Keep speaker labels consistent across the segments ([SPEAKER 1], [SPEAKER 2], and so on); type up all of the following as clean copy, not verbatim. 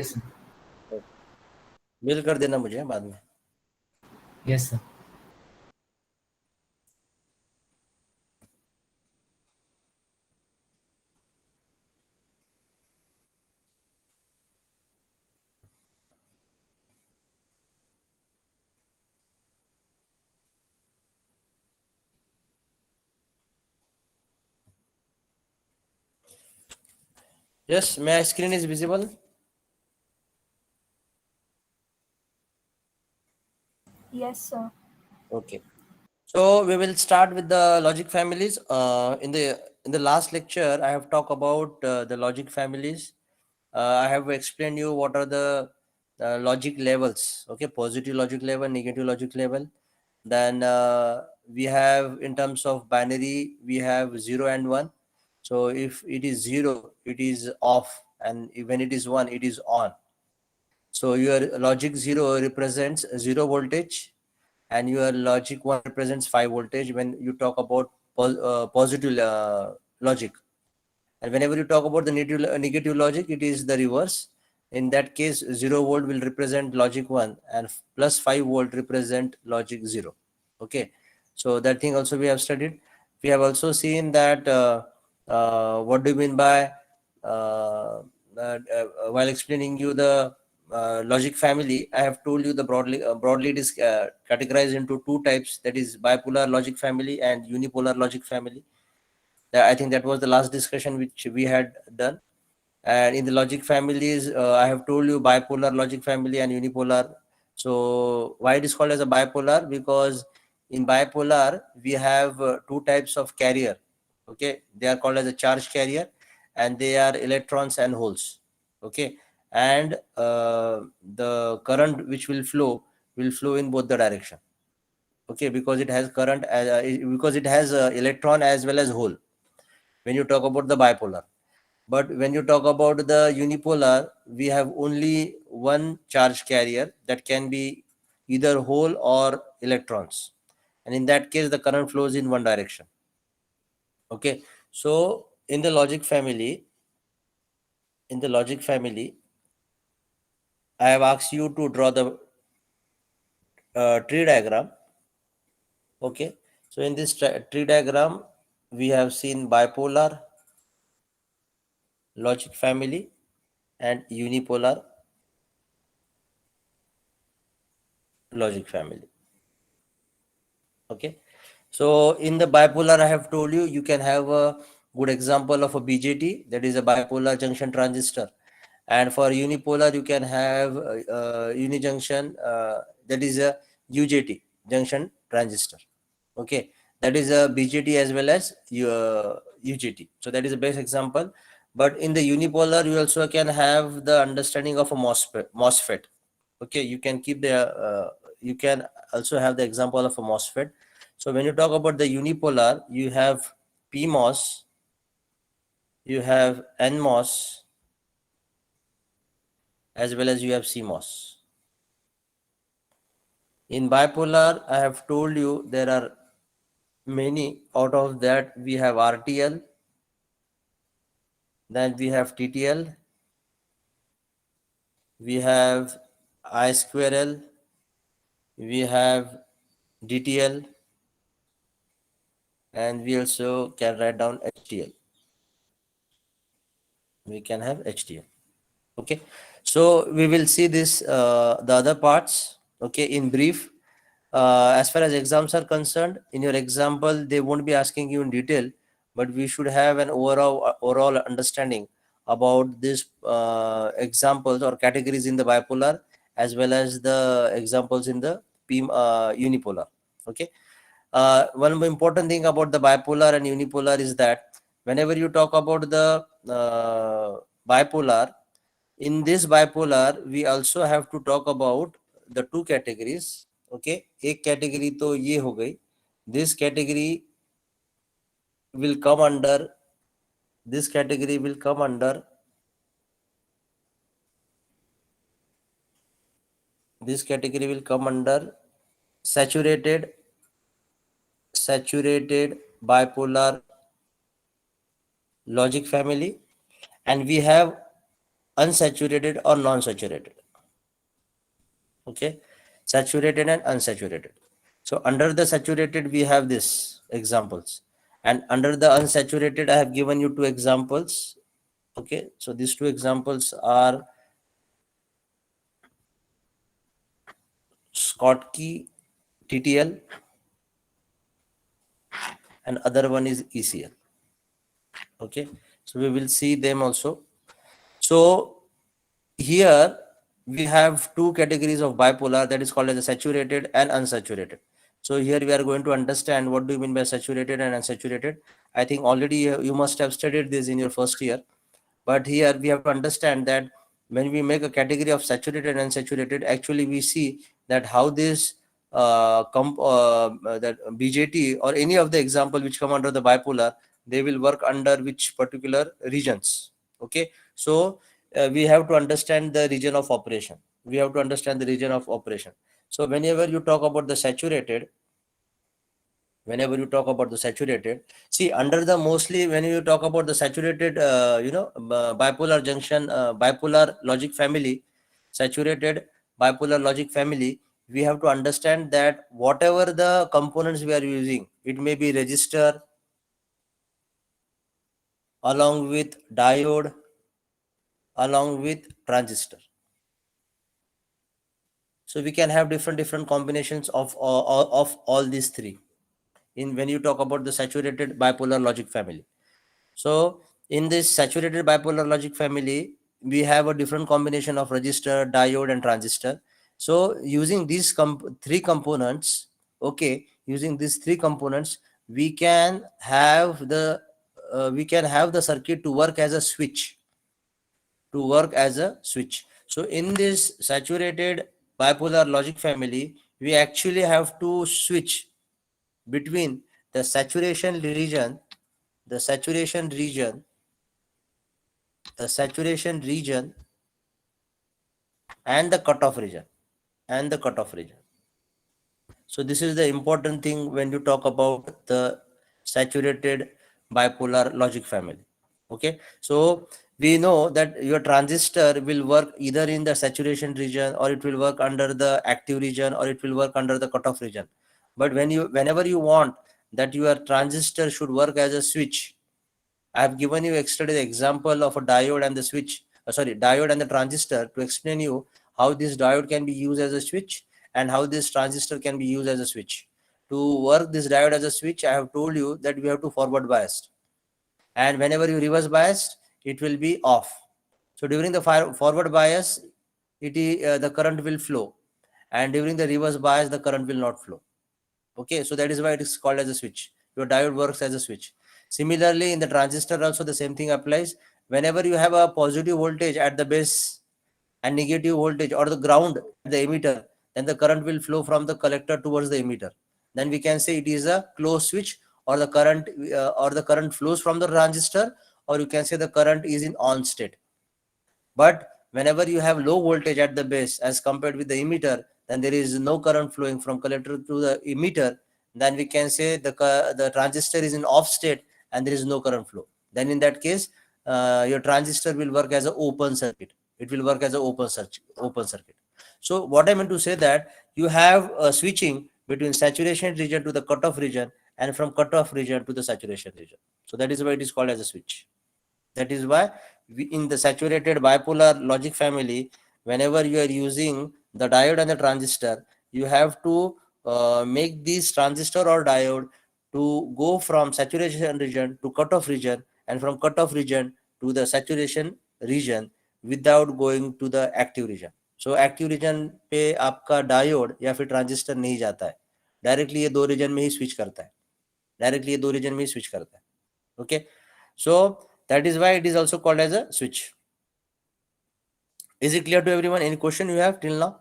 [SPEAKER 1] Yes sir.
[SPEAKER 2] Mail कर देना मुझे बाद में।
[SPEAKER 1] Yes sir.
[SPEAKER 2] Yes, my screen is visible.
[SPEAKER 3] Yes, sir.
[SPEAKER 2] Okay. So we will start with the logic families. In the last lecture, I have talked about the logic families. I have explained you what are the logic levels. Okay, positive logic level, negative logic level. Then we have, in terms of binary, we have 0 and 1. So if it is 0, it is off, and when it is 1, it is on. So your logic 0 represents 0 voltage, and your logic 1 represents 5 voltage when you talk about positive logic. And whenever you talk about the negative logic, it is the reverse. In that case, 0 volt will represent logic 1, and plus 5 volt represent logic 0. Okay, so that thing also we have studied. We have also seen that what do you mean by while explaining you the logic family, I have told you the broadly it is categorized into two types, that is bipolar logic family and unipolar logic family. I think that was the last discussion which we had done. And in the logic families, I have told you bipolar logic family and unipolar. So why it is called as a bipolar? Because in bipolar we have two types of carrier. Okay, they are called as a charge carrier, and they are electrons and holes. Okay, and the current which will flow in both the direction. Okay, because it has current because it has electron as well as hole when you talk about the bipolar. But when you talk about the unipolar, we have only one charge carrier that can be either hole or electrons, and in that case the current flows in one direction. Okay, so in the logic family, I have asked you to draw the tree diagram. Okay, so in this tree diagram we have seen bipolar logic family and unipolar logic family. Okay, so in the bipolar, I have told you, you can have a good example of a BJT, that is a bipolar junction transistor. And for unipolar, you can have unijunction, that is a UJT, junction transistor. Okay, that is a BJT as well as UJT. So that is the best example. But in the unipolar, you also can have the understanding of a MOSFET. Okay, you can keep the you can also have the example of a MOSFET. So when you talk about the unipolar, you have PMOS, you have NMOS, as well as you have CMOS. In bipolar, I have told you there are many. Out of that, we have RTL, then we have TTL, we have I square L, we have DTL, and we also can write down HTL. We can have HTL. Okay, so we will see this the other parts, okay, in brief. As far as exams are concerned, in your example they won't be asking you in detail, but we should have an overall understanding about these examples or categories in the bipolar, as well as the examples in the unipolar. Okay, one important thing about the bipolar and unipolar is that whenever you talk about the bipolar, in this bipolar we also have to talk about the two categories. Okay, एक category तो ये हो गई. This category will come under this category will come under this category will come under saturated bipolar logic family, and we have unsaturated or non-saturated. Okay, saturated and unsaturated. So under the saturated, we have this examples, and under the unsaturated, I have given you two examples. Okay, so these two examples are Schottky TTL and other one is ECL. Okay, so we will see them also. So here we have two categories of bipolar, that is called as a saturated and unsaturated. So here we are going to understand what do you mean by saturated and unsaturated. I think already you must have studied this in your first year, but here we have to understand that when we make a category of saturated and unsaturated, actually we see that how this that BJT or any of the example which come under the bipolar, they will work under which particular regions. Okay, so we have to understand the region of operation. We have to understand the region of operation. So whenever you talk about the saturated, see under the mostly when you talk about the saturated bipolar junction, bipolar logic family, saturated bipolar logic family, we have to understand that whatever the components we are using, it may be resistor along with diode along with transistor. So we can have different combinations of all these three in when you talk about the saturated bipolar logic family. So in this saturated bipolar logic family, we have a different combination of resistor, diode and transistor. So using these three components, okay, using these three components, we can have the circuit to work as a switch. So in this saturated bipolar logic family, we actually have to switch between the saturation region, the saturation region and the cutoff region So this is the important thing when you talk about the saturated bipolar logic family. Okay, so we know that your transistor will work either in the saturation region, or it will work under the active region, or it will work under the cutoff region. But whenever you want that your transistor should work as a switch, I have given you yesterday the example of a diode and the switch, diode and the transistor, to explain you how this diode can be used as a switch and how this transistor can be used as a switch. To work this diode as a switch, I have told you that we have to forward biased, and whenever you reverse biased, it will be off. So during the forward bias, the current will flow, and during the reverse bias, the current will not flow. Okay, so that is why it is called as a switch. Your diode works as a switch. Similarly, in the transistor also the same thing applies. Whenever you have a positive voltage at the base and negative voltage or the ground at the emitter, then the current will flow from the collector towards the emitter. Then we can say it is a closed switch, or the current flows from the transistor, or you can say the current is in on state. But whenever you have low voltage at the base as compared with the emitter, then there is no current flowing from collector to the emitter. Then we can say the transistor is in off state and there is no current flow. Then in that case, your transistor will work as an open circuit. It will work as an open circuit. So what I meant to say that you have a switching between saturation region to the cutoff region, and from cutoff region to the saturation region. So that is why it is called as a switch. That is why in the saturated bipolar logic family, whenever you are using the diode and the transistor, you have to make this transistor or diode to go from saturation region to cutoff region, and from cutoff region to the saturation region without going to the active region. So active region पे आपका diode या फिर transistor नहीं जाता है, directly ये दो reason में ही स्विच करता है. Okay, so that is why it is also called as a switch. Is it clear to everyone? Any question you have till now?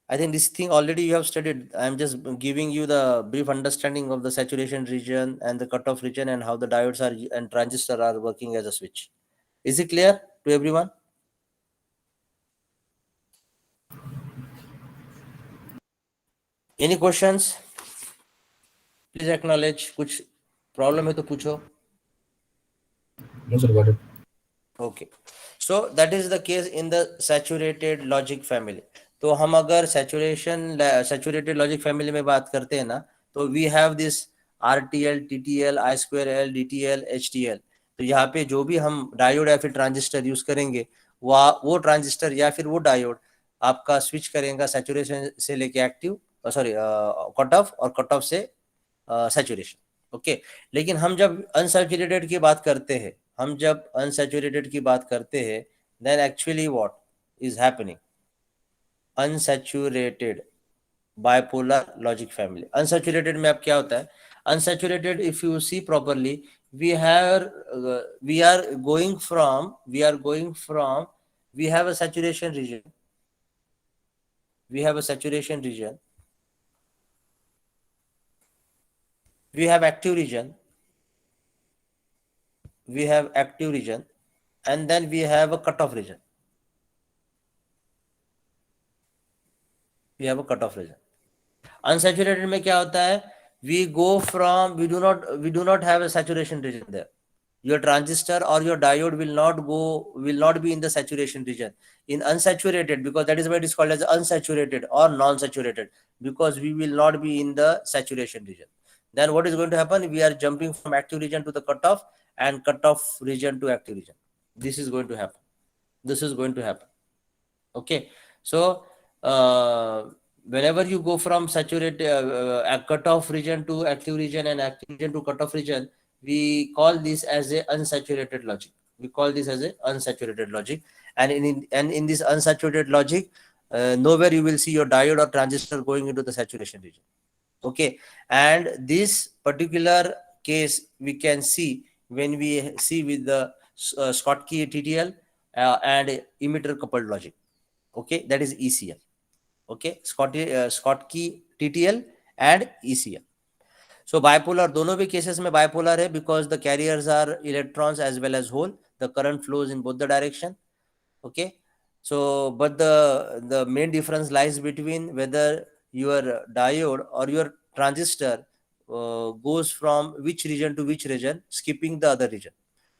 [SPEAKER 2] I think this thing already you have studied. I am just giving you the brief understanding of the saturation region and the cutoff region and how the diodes are and transistor are working as a switch. Is it clear to everyone? Any questions? Please acknowledge. कुछ problem है तो पूछो.
[SPEAKER 1] No, sir, got it.
[SPEAKER 2] Okay, so that is the case in the saturated logic family. तो हम अगर saturated logic family में बात करते हैं ना, तो we have this R T L, T T L, I square L, D T L, H T L. तो यहाँ पे जो भी हम डायोड या फिर ट्रांजिस्टर यूज करेंगे, वो ट्रांजिस्टर या फिर वो डायोड आपका स्विच करेगा सैचुरेशन से लेके एक्टिव, सॉरी कट ऑफ, और कट ऑफ से सैचुरेशन. ओके, लेकिन हम जब अनसैचुरेटेड की बात करते हैं, then actually what is happening? Unsaturated bipolar logic family. Unsaturated में अब क्या होता है? Unsaturated, if you see properly, we have we have a saturation region, we have a saturation region, we have active region, and then we have a cutoff region. Unsaturated में क्या होता है? We do not have a saturation region there. Your transistor or your diode will not be in the saturation region. In unsaturated, because that is why it is called as unsaturated or non-saturated, because we will not be in the saturation region. Then what is going to happen? We are jumping from active region to the cutoff, and cutoff region to active region. This is going to happen. Okay, so whenever you go from saturated cutoff region to active region and active region to cutoff region, we call this as a unsaturated logic. And in this unsaturated logic, nowhere you will see your diode or transistor going into the saturation region. Okay, and this particular case we can see when we see with the Schottky TTL and emitter coupled logic. Okay, that is ECL. Okay, Schottky TTL and ECL. So bipolar, दोनों भी cases में bipolar है, because the carriers are electrons as well as hole. The current flows in both the direction. Okay, so but the main difference lies between whether your diode or your transistor goes from which region to which region, skipping the other region.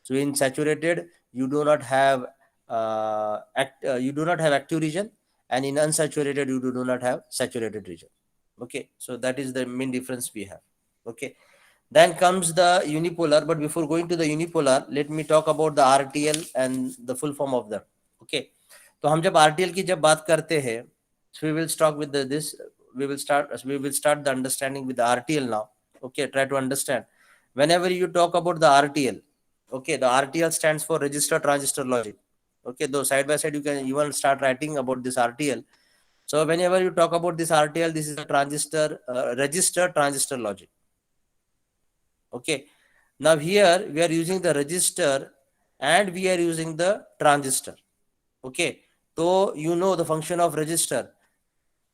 [SPEAKER 2] So in saturated, you do not have active region, and in unsaturated you do not have saturated region. Okay, so that is the main difference we have. Okay, then comes the unipolar. But before going to the unipolar, let me talk about the RTL and the full form of them. Okay, तो हम जब RTL की जब बात करते हैं, so we will start with this. We will start the understanding with the RTL now. Okay, try to understand. Whenever you talk about the RTL, okay, the RTL stands for register transistor logic. Okay, though side by side you can even start writing about this RTL. So whenever you talk about this RTL, this is a register transistor logic. Okay, now here we are using the register and we are using the transistor. Okay, so you know the function of register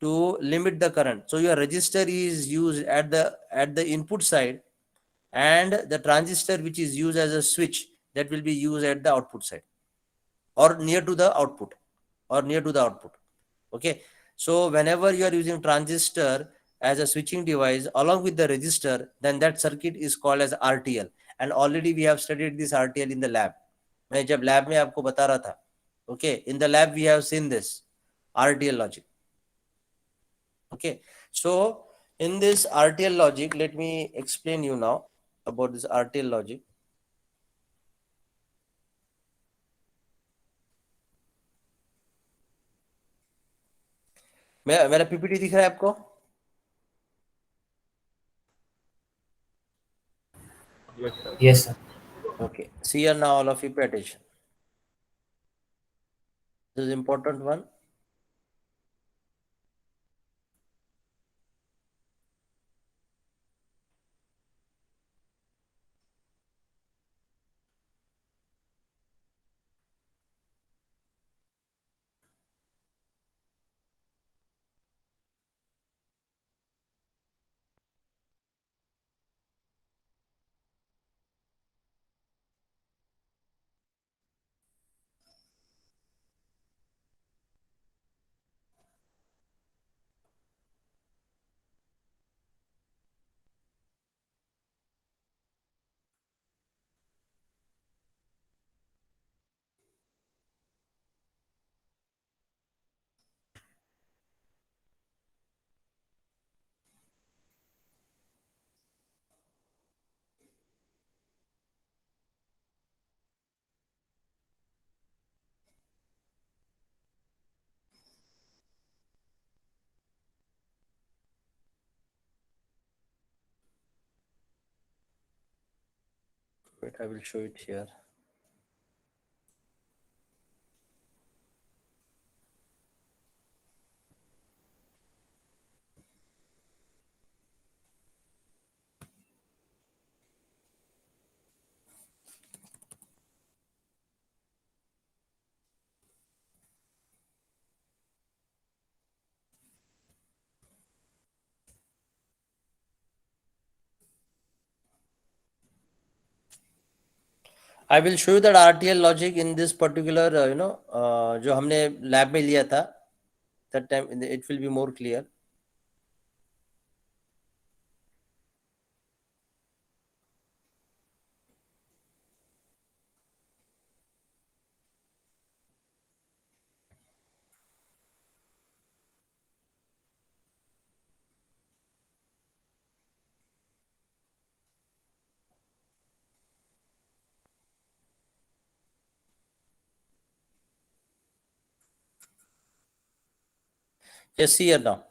[SPEAKER 2] to limit the current. So your register is used at the input side, and the transistor, which is used as a switch, that will be used at the output side, or near to the output. Okay, so whenever you are using transistor as a switching device along with the resistor, then that circuit is called as RTL. And already we have studied this RTL in the lab. मैं जब lab में आपको बता रहा था, okay, in the lab we have seen this RTL logic. Okay, so in this RTL logic, let me explain you now about this RTL logic. मेरा PPT दिख रहा है आपको?
[SPEAKER 1] Yes, sir.
[SPEAKER 2] Okay, see here now, all of you pay attention. This is important one. Wait, I will show it here. I will show you that RTL logic in this particular, जो हमने lab में लिया था, that time it will be more clear. Yes, see here now.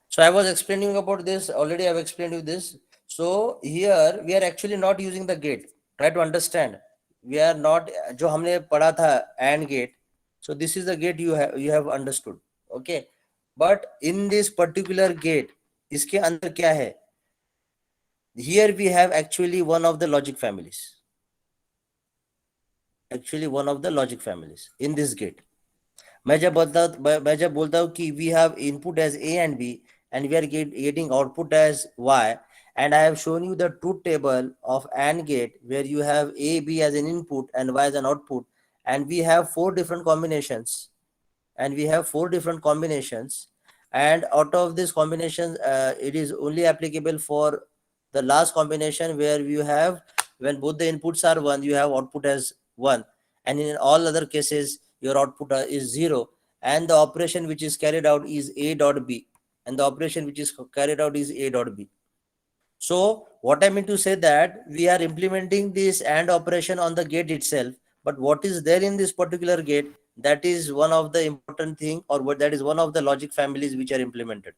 [SPEAKER 2] So I was explaining about this already. I've explained you this. So here we are actually not using the gate. Try to understand. We are not. जो हमने पढ़ा था AND gate. So this is the gate you have understood. Okay. But in this particular gate, इसके अंदर क्या है? Here we have actually one of the logic families. Actually one of the logic families in this gate. मैं जब बोलता हूँ कि we have input as A and B and we are getting output as Y, and I have shown you the truth table of AND gate where you have A, B as an input and Y as an output, and we have four different combinations, and out of this combination it is only applicable for the last combination where you have, when both the inputs are 1, you have output as 1, and in all other cases your output is 0, and the operation which is carried out is A dot B, and the operation which is carried out is A dot B. So what I mean to say that we are implementing this AND operation on the gate itself, but what is there in this particular gate, that is one of the important thing, or what that is one of the logic families which are implemented.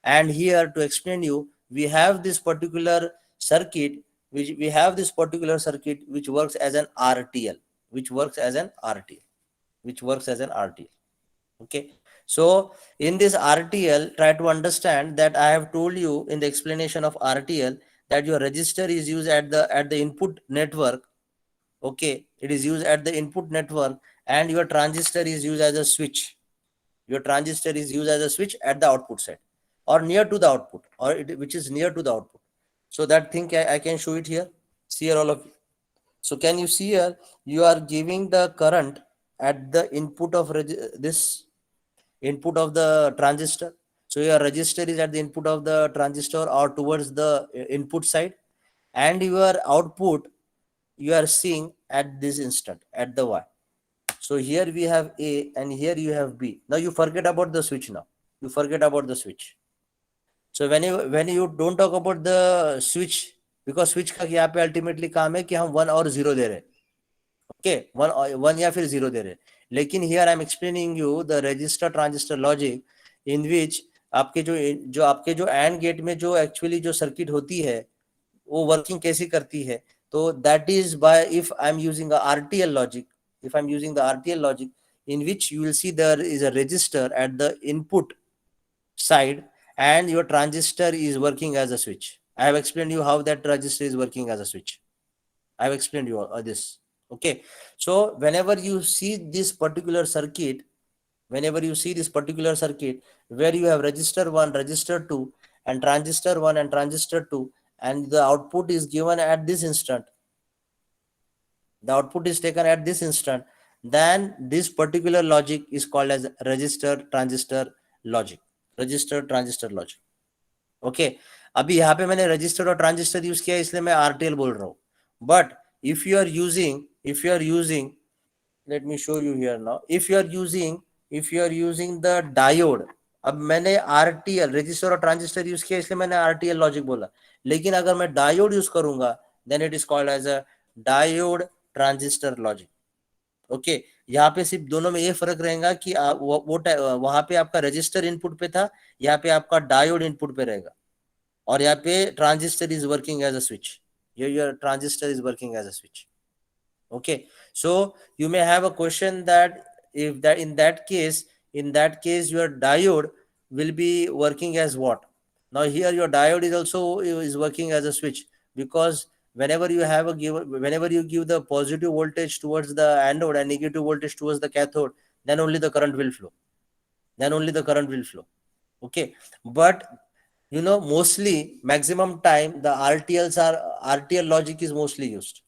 [SPEAKER 2] And here to explain you, we have this particular circuit which works as an RTL, okay. So in this RTL, try to understand that I have told you in the explanation of RTL that your register is used at the input network. Okay, it is used at the input network, and your transistor is used as a switch. Your transistor is used as a switch at the output side, or near to the output, or which is near to the output. So that thing I can show it here. See here, all of you. So can you see here? You are giving the current at the input of this input of the transistor. So your register is at the input of the transistor or towards the input side, and your output you are seeing at this instant at the Y. So here we have A and here you have B. Now you forget about the switch now. So when you don't talk about the switch, because switch का यहाँ पे ultimately काम है कि हम 1 और 0 दे रहे हैं. Okay, 1 या फिर 0 दे रहे हैं. लेकिन here I am explaining you the register transistor logic in which आपके जो AND gate में जो actually जो circuit होती है वो working कैसे करती है. तो that is by if I am using a RTL logic, in which you will see there is a resistor at the input side and your transistor is working as a switch. I have explained you how that resistor is working as a switch. I have explained you all this. Okay. So whenever you see this particular circuit where you have resistor 1, resistor 2 and transistor 1 and transistor 2, and the output is given at this instant, the output is taken at this instant, then this particular logic is called as resistor transistor logic. Okay. अभी यहाँ पे मैंने register और transistor use किया इसलिए मैं RTL बोल रहा हूँ. But if you are using, let me show you here now. If you are using the diode, अब मैंने RTL रजिस्टर और ट्रांजिस्टर यूज किया इसलिए मैंने RTL लॉजिक बोला. लेकिन अगर मैं डायोड यूज करूंगा then it is called as a diode transistor logic. Okay. यहाँ पे सिर्फ दोनों में ये फर्क रहेगा कि वहां पे आपका रजिस्टर इनपुट पे था, यहाँ पे आपका डायोड इनपुट पे रहेगा, और यहाँ पे transistor is working as a switch. Your transistor is working as a switch. Okay, so you may have a question that if that in that case your diode will be working as what? Now here your diode is also is working as a switch, because whenever you have a whenever you give the positive voltage towards the anode and negative voltage towards the cathode, then only the current will flow. Okay, but mostly maximum time the RTL logic is mostly used.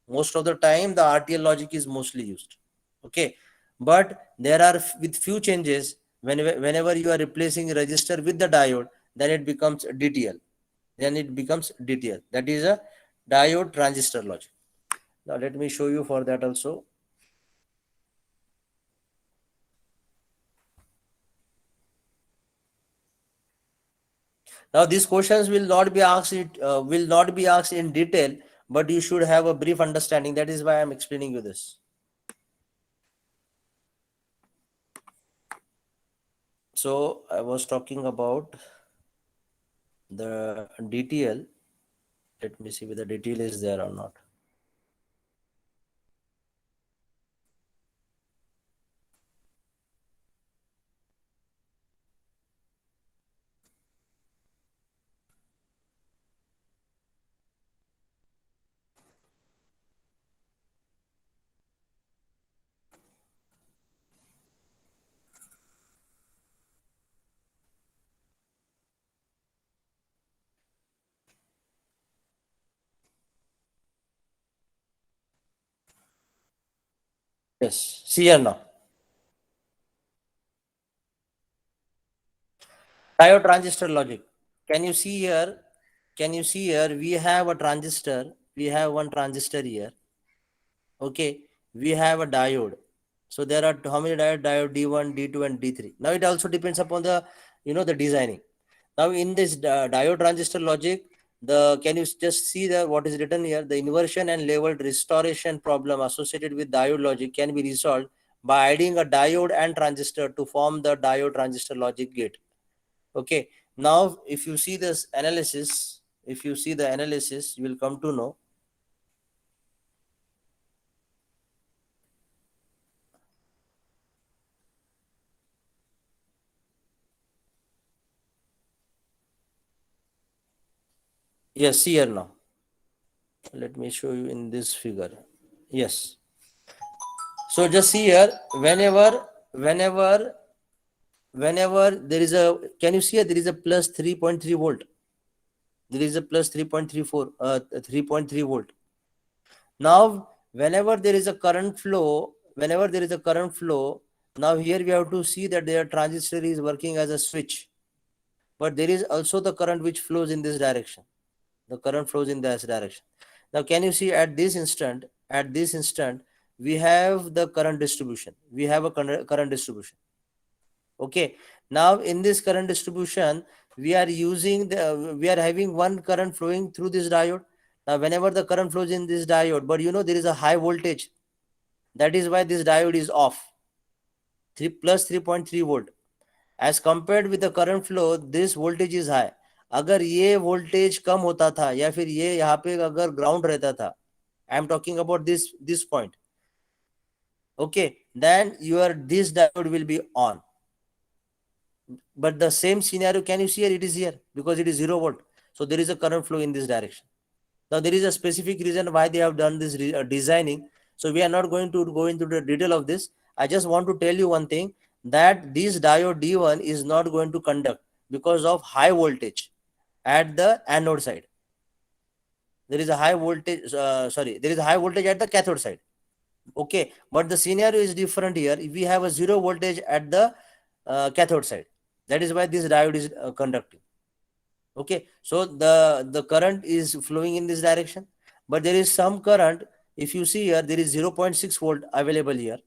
[SPEAKER 2] Most of the time the RTL logic is mostly used. Okay, but there are with few changes. Whenever you are replacing a resistor with the diode, then it becomes DTL. That is a diode transistor logic. Now let me show you for that also. Now these questions will not be asked in detail, but you should have a brief understanding. That is why I am explaining you this. So I was talking about the DTL. Let me see whether DTL is there or not. Yes, see here now. Diode transistor logic. Can you see here? We have a transistor. We have one transistor here. Okay, we have a diode. So there are how many diode D1, D2, and D3. Now it also depends upon the the designing. Now in this diode transistor logic, can you just see what is written here? The inversion and level restoration problem associated with diode logic can be resolved by adding a diode and transistor to form the diode transistor logic gate. Okay, now if you see this analysis, you will come to know. Yes, see here now. Let me show you in this figure. Yes. So just see here, whenever there is a, can you see here, there is a plus 3.3 volt. There is a plus 3.34, 3.3 volt. Now, whenever there is a current flow, now here we have to see that their transistor is working as a switch. But there is also the current which flows in this direction. The current flows in this direction. Now, can you see at this instant, we have the current distribution. We have a current distribution. Okay. Now, in this current distribution, we are having one current flowing through this diode. Now, whenever the current flows in this diode, but there is a high voltage. That is why this diode is off. Plus 3.3 volt. As compared with the current flow, this voltage is high. अगर ये voltage कम होता था या फिर ये यहाँ पे अगर ग्राउंड रहता था, I am talking about this point. Okay, then this diode will be on. But the same scenario, can you see here? It is here because it is 0 volt. So there is a current flow in this direction. Now there is a specific reason why they have done this designing. So we are not going to go into the detail of this. I just want to tell you one thing, that this diode D1 is not going to conduct because of high voltage at the anode side. There is a high voltage, there is a high voltage at the cathode side. Okay, but the scenario is different here. If we have a 0 voltage at the cathode side, that is why this diode is conducting. Okay, so the current is flowing in this direction, but there is some current. If you see here, there is 0.6 volt available here.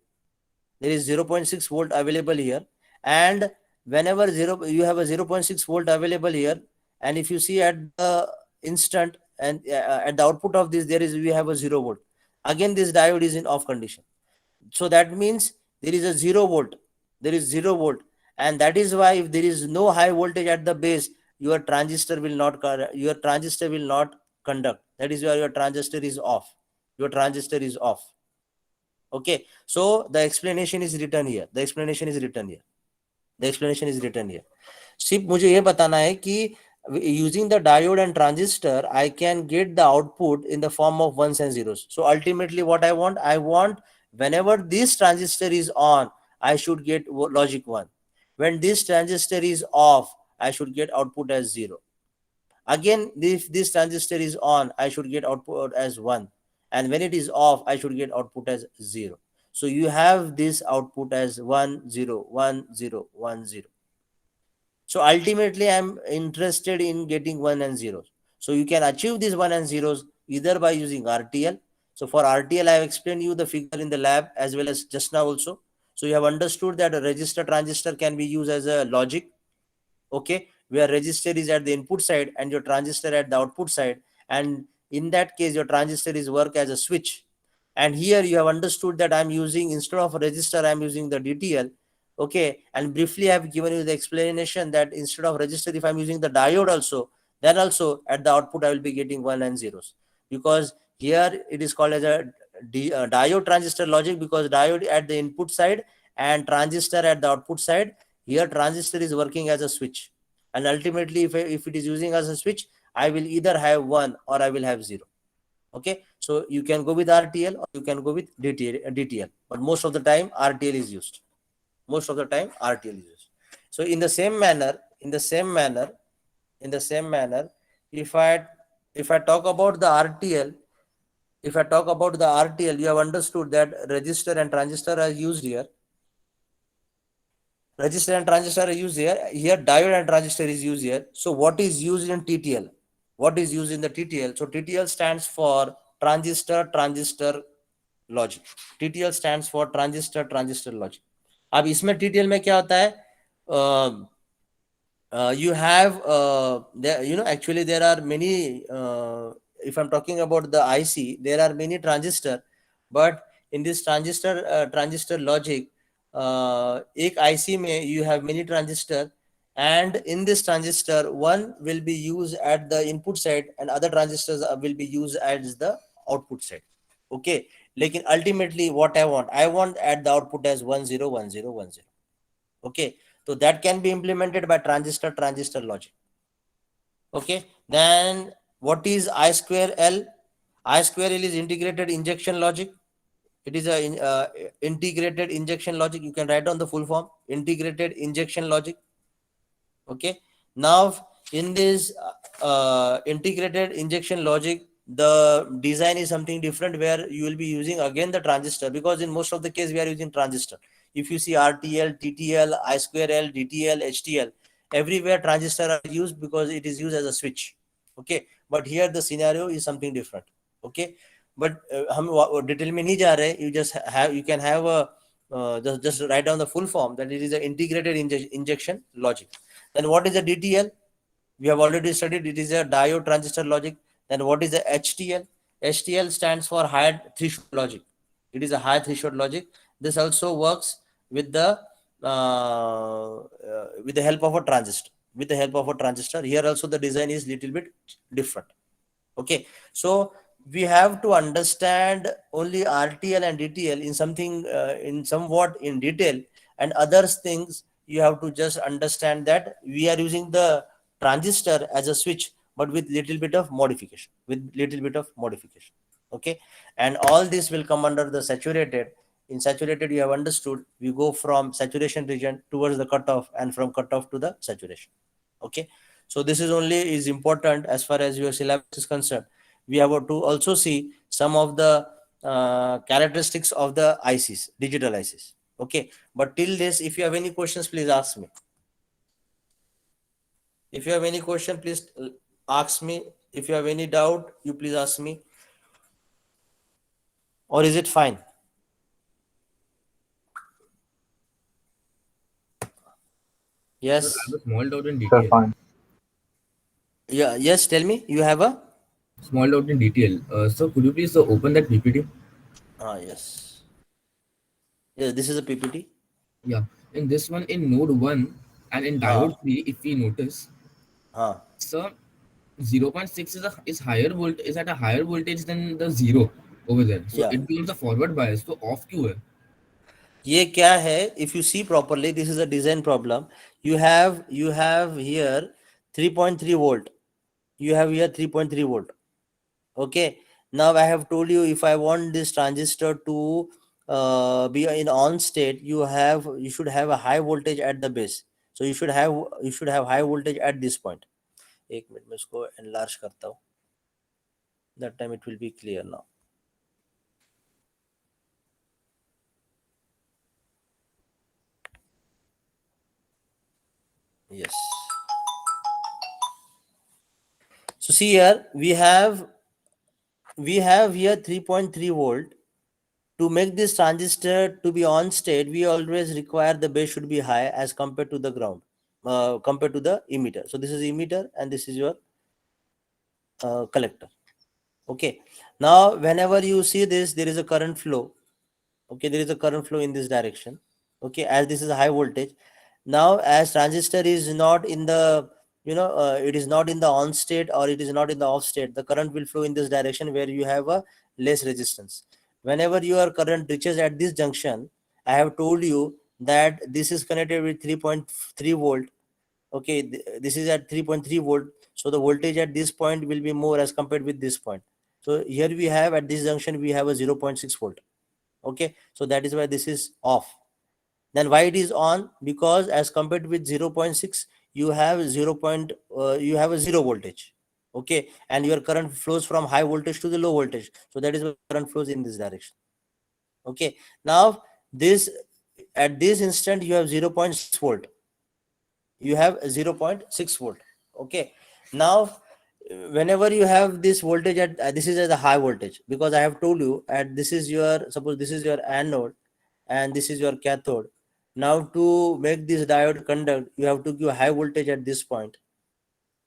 [SPEAKER 2] There is 0.6 volt available here, and whenever you have a 0.6 volt available here, and if you see at the instant and at the output of this, we have a 0 volt. Again, this diode is in off condition. So that means there is a 0 volt. There is 0 volt, and that is why if there is no high voltage at the base, your transistor will not conduct. That is where your transistor is off. Your transistor is off. Okay, so the explanation is written here. The explanation is written here. The explanation is written here. सिर्फ मुझे ये बताना है कि using the diode and transistor, I can get the output in the form of ones and zeros. So ultimately, what I want whenever this transistor is on, I should get logic 1. When this transistor is off, I should get output as 0. Again, if this transistor is on, I should get output as 1. And when it is off, I should get output as 0. So you have this output as 1, 0, 1, 0, 1, 0. So ultimately, I'm interested in getting 1 and 0. So you can achieve these 1 and 0s either by using RTL. So for RTL, I have explained you the figure in the lab as well as just now also. So you have understood that a resistor transistor can be used as a logic. Okay, where resistor is at the input side and your transistor at the output side. And in that case, your transistor is work as a switch. And here you have understood that I'm using, instead of a resistor, I'm using the DTL. Okay, and briefly I have given you the explanation that instead of resistor, if I'm using the diode also, then also at the output I will be getting 1 and zeros, because here it is called as a diode transistor logic, because diode at the input side and transistor at the output side. Here transistor is working as a switch, and ultimately if it is using as a switch, I will either have 1 or I will have 0. Okay, so you can go with RTL or you can go with DTL, but most of the time RTL is used. Most of the time RTL is used. So in the same manner, if I talk about the RTL, you have understood that resistor and transistor are used here. Resistor and transistor are used here. Here diode and transistor is used here. So what is used in TTL? What is used in the TTL? So TTL stands for transistor logic. TTL stands for transistor logic. अब इसमें TTL में क्या होता है? You have actually there are many, if I'm talking about the IC, there are many transistor, but in this transistor logic, एक IC में you have many transistor, and in this transistor one will be used at the input side and other transistors will be used as the output side. Okay, लेकिन ultimately what I want at the output as 1 0 1 0 1 0. Okay, so that can be implemented by transistor logic. Okay, then what is I square L? I square L is integrated injection logic. It is a integrated injection logic. You can write down the full form: integrated injection logic. Okay, now in this integrated injection logic, the design is something different, where you will be using again the transistor, because in most of the case we are using transistor. If you see RTL, TTL, I square L, DTL, HTL, everywhere transistor are used because it is used as a switch. Okay, but here the scenario is something different. Okay, but हम detail में नहीं जा रहे. You can have a just write down the full form, that it is an integrated injection logic. Then what is the DTL? We have already studied. It is a diode transistor logic. Then what is the HTL? HTL stands for high threshold logic. It is a high threshold logic. This also works with the help of a transistor. Here also the design is little bit different. Okay, so we have to understand only RTL and DTL in something in somewhat in detail, and other things you have to just understand that we are using the transistor as a switch, but with little bit of modification. Okay, and all this will come under the saturated. In saturated, you have understood, we go from saturation region towards the cutoff, and from cutoff to the saturation. Okay, so this is important as far as your syllabus is concerned. We have to also see some of the characteristics of the ICs, digital ICs. Okay, but till this, if you have any questions, please ask me. If you have any question, please ask me. If you have any doubt, you please ask me. Or is it fine? Yes.
[SPEAKER 1] Sir, I have a small doubt in
[SPEAKER 4] Sir,
[SPEAKER 1] detail.
[SPEAKER 4] fine.
[SPEAKER 2] Yeah. Yes. Tell me. You have a
[SPEAKER 1] Small doubt in detail. So could you please open that PPT?
[SPEAKER 2] yes. Yes. This is a PPT.
[SPEAKER 1] Yeah. In this one, in node 1 and in diode 3, if we notice, sir, 0.6 is higher volt is at a higher voltage than the zero over there. So
[SPEAKER 2] Yeah.
[SPEAKER 1] it becomes a forward bias. So off क्यों है?
[SPEAKER 2] ये क्या है? If you see properly, this is a design problem. You have here 3.3 volt. You have here 3.3 volt. Okay. Now I have told you, if I want this transistor to be in on state, you should have a high voltage at the base. So you should have high voltage at this point. एक minute में इसको enlarge करता हूँ. That time it will be clear now. Yes. So see here, we have here 3.3 volt. To make this transistor to be on state, we always require the base should be high as compared to the ground, compared to the emitter. So this is emitter and this is your collector. Okay. Now, whenever you see this, there is a current flow. Okay, there is a current flow in this direction. Okay, as this is a high voltage. Now, as transistor is not in the, it is not in the on state or it is not in the off state, the current will flow in this direction where you have a less resistance. Whenever your current reaches at this junction, I have told you that this is connected with 3.3 volt. Okay, this is at 3.3 volt. So the voltage at this point will be more as compared with this point. So here we have at this junction, we have a 0.6 volt. Okay, so that is why this is off. Then why it is on? Because as compared with 0.6, you have you have a zero voltage. Okay, and your current flows from high voltage to the low voltage. So that is why current flows in this direction. Okay, now this at this instant you have 0.6 volt. You have 0.6 volt. Okay, now whenever you have this voltage at this is at a high voltage, because I have told you at this is your, suppose this is your anode and this is your cathode. Now to make this diode conduct, you have to give high voltage at this point.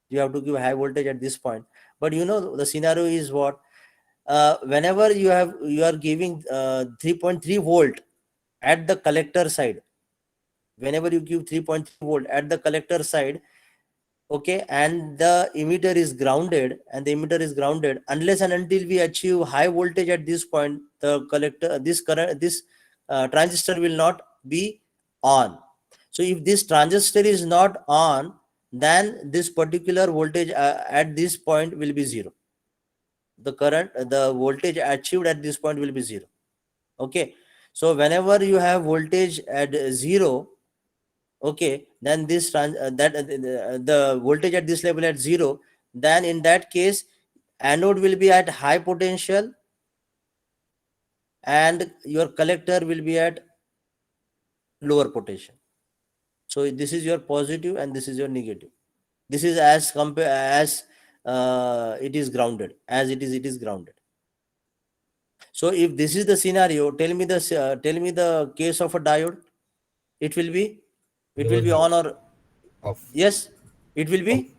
[SPEAKER 2] You have to give high voltage at this point. But the scenario is what? Whenever you are giving 3.3 volt at the collector side, whenever you give 3.3 volt at the collector side, okay, and the emitter is grounded, unless and until we achieve high voltage at this point, the collector, this current, this transistor will not be on. So if this transistor is not on, then this particular voltage at this point will be zero. The voltage achieved at this point will be zero. Okay, so whenever you have voltage at zero, okay, then the voltage at this level at zero, then in that case anode will be at high potential and your collector will be at lower potential. So this is your positive and this is your negative. This is as compare as it is grounded, as it is grounded. So if this is the scenario, tell me the case of a diode. It will be on or
[SPEAKER 1] Off.
[SPEAKER 2] yes, it will be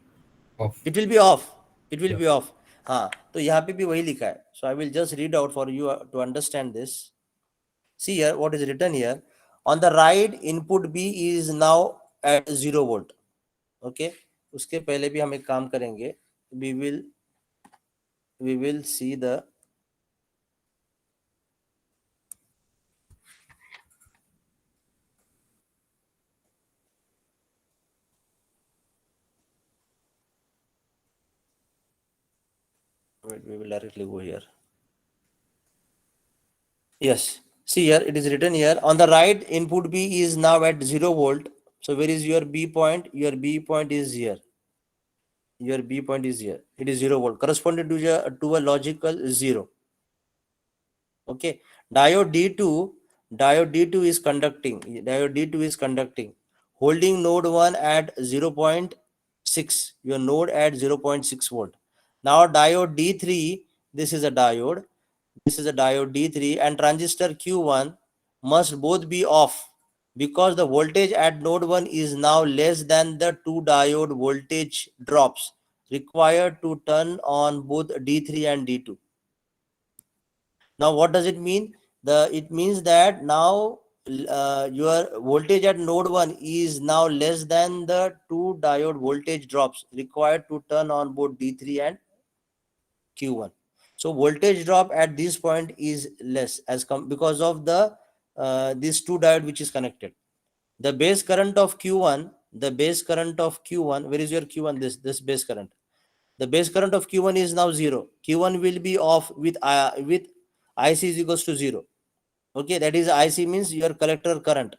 [SPEAKER 1] Off.
[SPEAKER 2] it will be off. It will
[SPEAKER 1] Yeah.
[SPEAKER 2] be off. हाँ, तो यहाँ पे भी वही लिखा है. So I will just read out for you to understand this. See here what is written here. On the right, input B is now at 0 volt. Okay. उसके पहले भी हम एक काम करेंगे. We will see the we will directly go here. Yes. See here, it is written here. On the right, input B is now at 0 volt. So where is your B point? Your B point is here. Your B point is here. It is 0 volt, corresponding to a logical 0. Okay. Diode D2 is conducting. Diode D2 is conducting. Holding node 1 at 0.6. Your node at 0.6 volt. Now diode D3, this is a diode. This is a diode D3 and transistor Q1 must both be off because the voltage at node 1 is now less than the two diode voltage drops required to turn on both D3 and D2. Now what does it mean? It means that now your voltage at node 1 is now less than the two diode voltage drops required to turn on both D3 and Q1. So voltage drop at this point is less because of the this two diode which is connected. The base current of Q1, where is your Q1? This base current. The base current of Q1 is now 0. Q1 will be off with IC is equals to 0. Okay, that is IC means your collector current,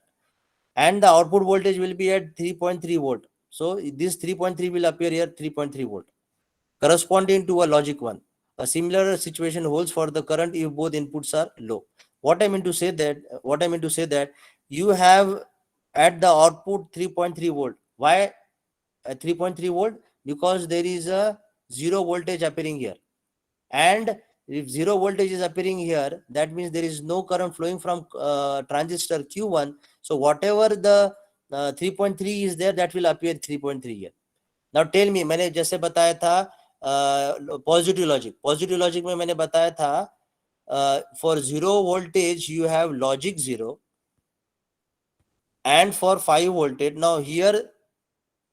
[SPEAKER 2] and the output voltage will be at 3.3 volt. So this 3.3 will appear here, 3.3 volt, corresponding to a logic 1. A similar situation holds for the current if both inputs are low. What I mean to say that you have at the output 3.3 volt. Why 3.3 volt? Because there is a zero voltage appearing here, and if zero voltage is appearing here, that means there is no current flowing from transistor Q1. So whatever the 3.3 is there, that will appear 3.3 here. Now tell me, मैंने जैसे बताया था positive logic में मैंने बताया था for 0 voltage you have logic 0, and for 5 voltage now here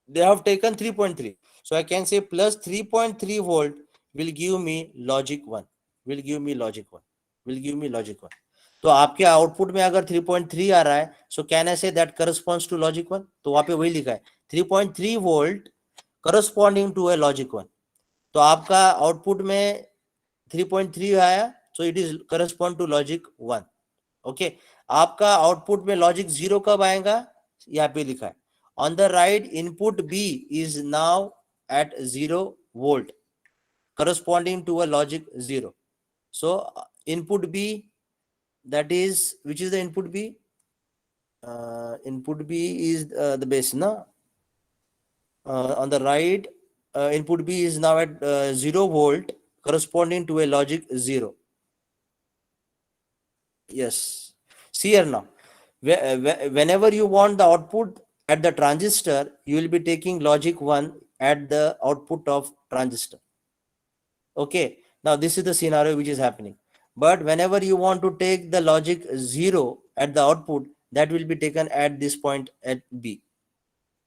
[SPEAKER 2] they have taken 3.3. So I can say plus 3.3 volt will give me logic 1. तो आपके आउटपुट में अगर 3.3 आ रहा है, so can I say that corresponds to logic 1? तो वहां पे वही लिखा है 3.3 volt corresponding to a logic 1. तो आपका आउटपुट में 3.3 आया, so it is correspond to logic 1. Okay, आपका आउटपुट में लॉजिक 0 कब आएगा? यहाँ पे लिखा है on the right, input B is now at 0 volt corresponding to a logic 0. So input B, that is, which is the input B? Input B is the base, no? On the right, input B is now at 0 volt corresponding to a logic 0. Yes. See here now. Whenever you want the output at the transistor, you will be taking logic 1 at the output of transistor. Okay, now this is the scenario which is happening. But whenever you want to take the logic 0 at the output, that will be taken at this point at B.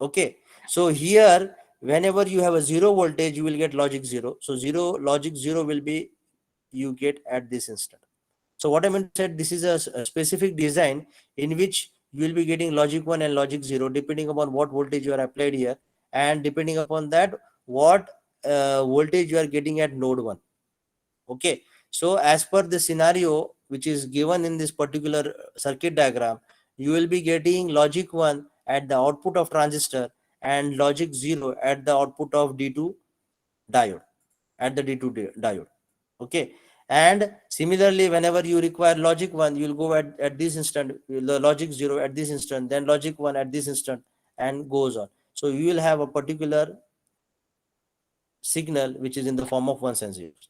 [SPEAKER 2] Okay, so here whenever you have a 0 voltage, you will get logic 0. So logic 0 will be you get at this instant. So what I meant to say, this is a specific design in which you will be getting logic 1 and logic 0 depending upon what voltage you are applied here, and depending upon that what voltage you are getting at node 1. Okay, so as per the scenario which is given in this particular circuit diagram, you will be getting logic 1 at the output of transistor and logic 0 at the output of D2 diode, okay. And similarly, whenever you require logic 1, you will go at this instant, the logic 0 at this instant, then logic 1 at this instant, and goes on. So you will have a particular signal which is in the form of 1s and 0s.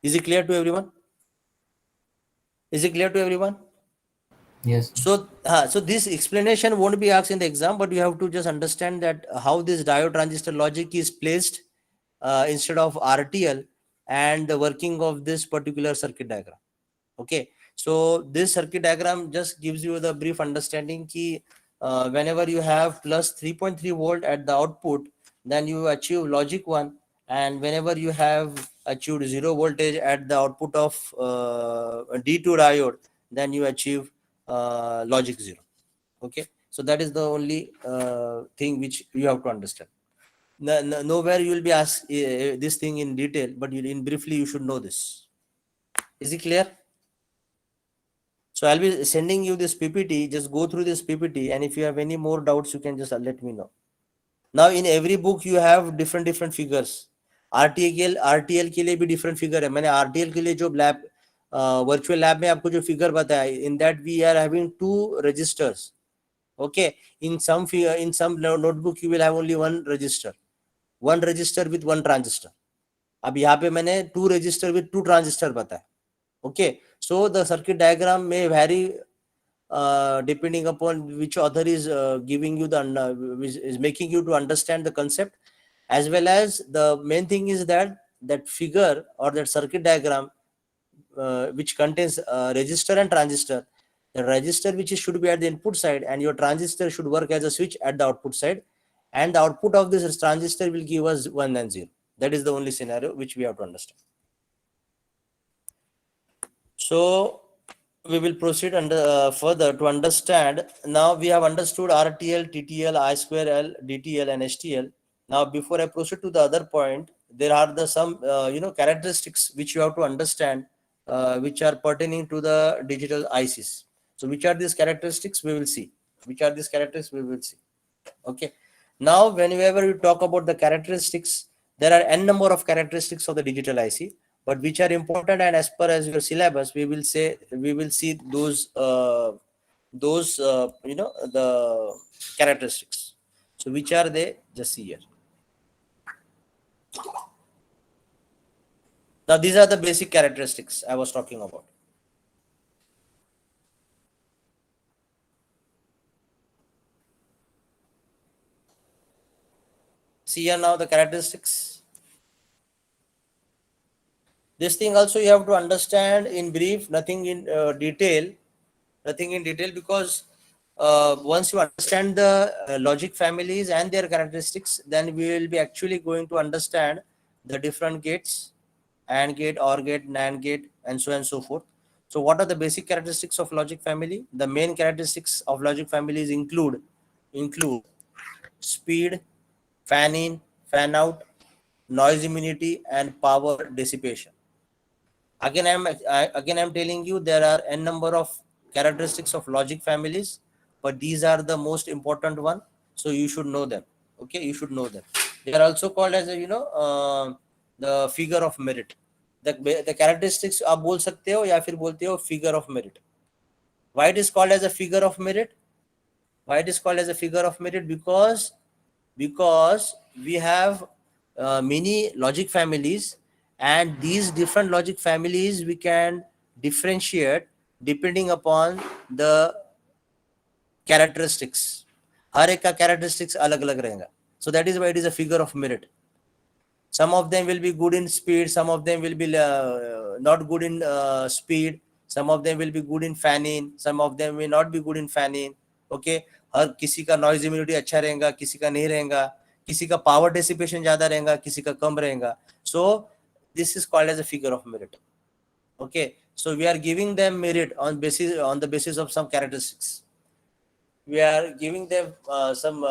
[SPEAKER 2] Is it clear to everyone?
[SPEAKER 1] Yes.
[SPEAKER 2] So this explanation won't be asked in the exam, but you have to just understand that how this diode transistor logic is placed instead of RTL, and the working of this particular circuit diagram. Okay, so this circuit diagram just gives you the brief understanding ki whenever you have plus 3.3 volt at the output, then you achieve logic 1, and whenever you have achieved 0 voltage at the output of D2 diode, then you achieve logic 0. Okay, so that is the only thing which you have to understand. Nowhere you will be asked this thing in detail, but in briefly you should know this. Is it clear? So I'll be sending you this PPT. Just go through this PPT, and if you have any more doubts, you can just let me know. Now in every book you have different figures. RTL के लिए भी different figure है. मैंने RTL के लिए जो lab virtual lab में आपको जो figure बताया, in that we are having 2 registers. Okay, in some notebook you will have only one register with one transistor. अब यहाँ पे मैंने 2 register with 2 transistor बताया. Okay, so the circuit diagram may vary depending upon which author is giving you is making you to understand the concept, as well as the main thing is that figure or that circuit diagram which contains resistor and transistor The register which should be at the input side, and your transistor should work as a switch at the output side, and the output of this transistor will give us 1 and 0. That is the only scenario which we have to understand. So we will proceed further to understand. Now we have understood RTL, TTL, I2L, DTL, and STL. Now before I proceed to the other point, there are some characteristics which you have to understand, which are pertaining to the digital ICs. So which are these characteristics? We will see. Which are these characteristics? We will see. Okay. Now whenever you talk about the characteristics, there are n number of characteristics of the digital IC, but which are important, and as per as your syllabus, we will see those the characteristics. So which are they? Just see here. Now these are the basic characteristics I was talking about. See here now the characteristics. This thing also you have to understand in brief, nothing in detail, because once you understand the logic families and their characteristics, then we will be actually going to understand the different gates, AND gate, OR gate, NAND gate, and so on and so forth. So what are the basic characteristics of logic family? The main characteristics of logic families include speed, fan in, fan out, noise immunity, and power dissipation. Again, I'm telling you, there are n number of characteristics of logic families, but these are the most important one. So you should know them. Okay, you should know them. They are also called as the figure of merit. The characteristics आप बोल सकते हो या फिर बोलते हो figure of merit. Why it is called as a figure of merit? Why it is called as a figure of merit? Because we have many logic families, and these different logic families we can differentiate depending upon the characteristics. हर एक का characteristics अलग अलग रहेगा. So that is why it is a figure of merit. Some of them will be good in speed, some of them will be not good in speed, some of them will be good in fan in, some of them will not be good in fan in. Okay, हर किसी का noise immunity अच्छा रहेगा, किसी का नहीं रहेगा, किसी का power dissipation ज़्यादा रहेगा, किसी का कम रहेगा. So this is called as a figure of merit. Okay, so we are giving them merit on the basis of some characteristics. We are giving them some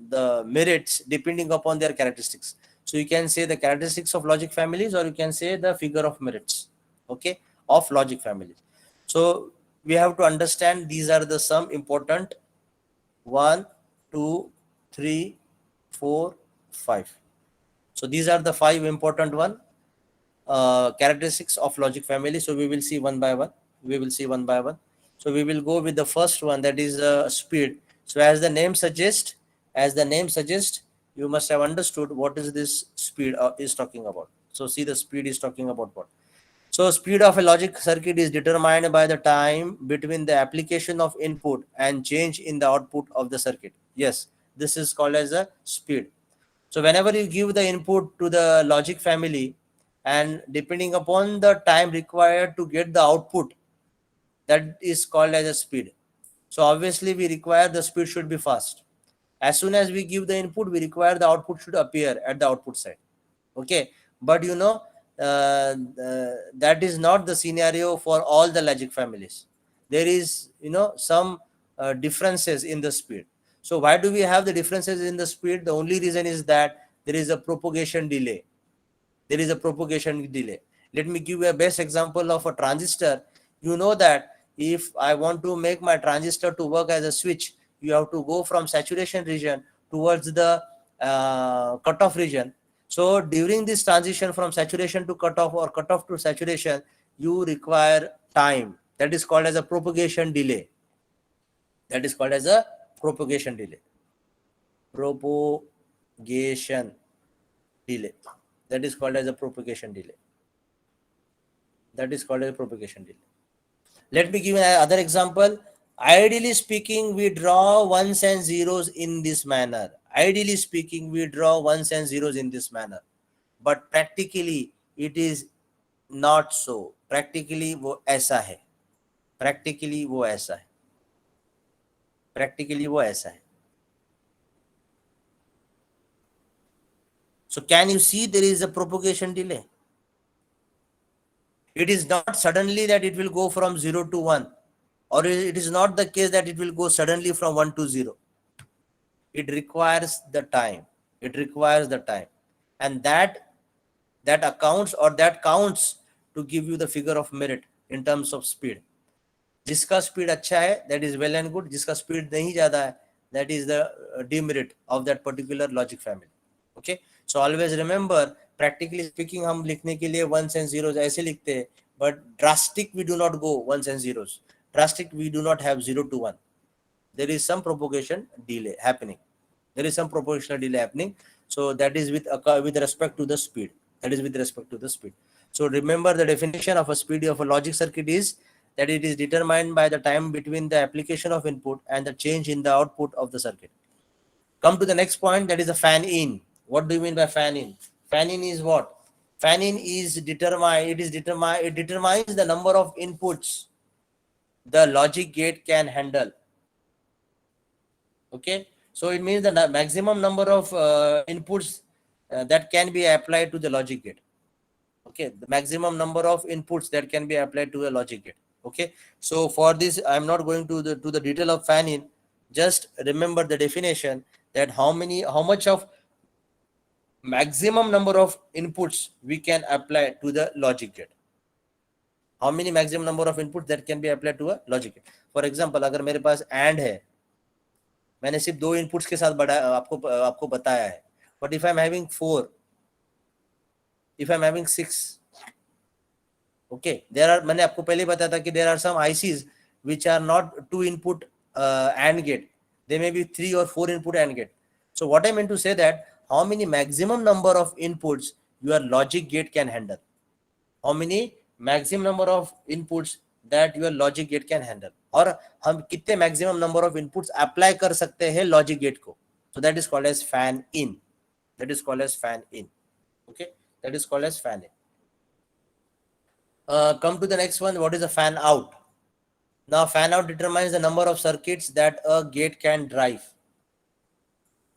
[SPEAKER 2] the merits depending upon their characteristics. So you can say the characteristics of logic families, or you can say the figure of merits, okay, of logic families. So we have to understand these are the some important 1, 2, 3, 4, 5. So these are the 5 important characteristics of logic family. So we will see one by one. So we will go with the first one, that is speed. So as the name suggests, you must have understood what is this speed is talking about. So see, the speed is talking about what? So speed of a logic circuit is determined by the time between the application of input and change in the output of the circuit. Yes, this is called as a speed. So whenever you give the input to the logic family, and depending upon the time required to get the output, that is called as a speed. So obviously we require the speed should be fast. As soon as we give the input, we require the output should appear at the output side. Okay, but that is not the scenario for all the logic families. There is some differences in the speed. So why do we have the differences in the speed? The only reason is that there is a propagation delay. Let me give you a best example of a transistor. You know that if I want to make my transistor to work as a switch, you have to go from saturation region towards the cutoff region. So during this transition from saturation to cutoff or cutoff to saturation, you require time. That is called as a propagation delay. That is called as a propagation delay. That is called as a propagation delay. Let me give you another example. Ideally speaking, we draw ones and zeros in this manner. But practically, it is not so. Practically वो ऐसा है, practically वो ऐसा है, practically वो ऐसा है. So can you see there is a propagation delay? It is not suddenly that it will go from 0 to 1, or it is not the case that it will go suddenly from 1 to 0. It requires the time. It requires the time, and that accounts, or that counts to give you the figure of merit in terms of speed. जिसका speed अच्छा है that is well and good, जिसका speed नहीं ज्यादा है that is the demerit of that particular logic family. Okay, so always remember, practically speaking हम लिखने के लिए ones and zeros ऐसे लिखते हैं, but drastic we do not go ones and zeros. Drastic we do not have 0 to 1. There is some propagation delay happening. There is some propagational delay happening. So that is with respect to the speed. That is with respect to the speed. So remember, the definition of a speed of a logic circuit is that it is determined by the time between the application of input and the change in the output of the circuit. Come to the next point, that is a fan in. What do you mean by fan in? Fan in is what? Fan in is it determines the number of inputs the logic gate can handle. Okay, so it means the maximum number of inputs that can be applied to the logic gate. Okay, the maximum number of inputs that can be applied to a logic gate. Okay, so for this I'm not going to the detail of fan in. Just remember the definition, that how much of maximum number of inputs we can apply to the logic gate. How many maximum number of inputs that can be applied to a logic gate. For example, अगर मेरे पास AND है, मैंने सिर्फ 2 inputs के साथ आपको बताया है, but if I'm having 4, if I'm having 6, okay, मैंने आपको पहले बताया था कि there are some ICs which are not 2 input AND gate, they may be 3 or 4 input AND gate. So what I meant to say, that how many maximum number of inputs your logic gate can handle, how many maximum number of inputs that your logic gate can handle, और हम कितने maximum number of inputs apply कर सकते हैं logic gate को. So that is called as fan in. That is called as fan in. Okay, that is called as fan in. Come to the next one. What is a fan out? Now fan out determines the number of circuits that a gate can drive.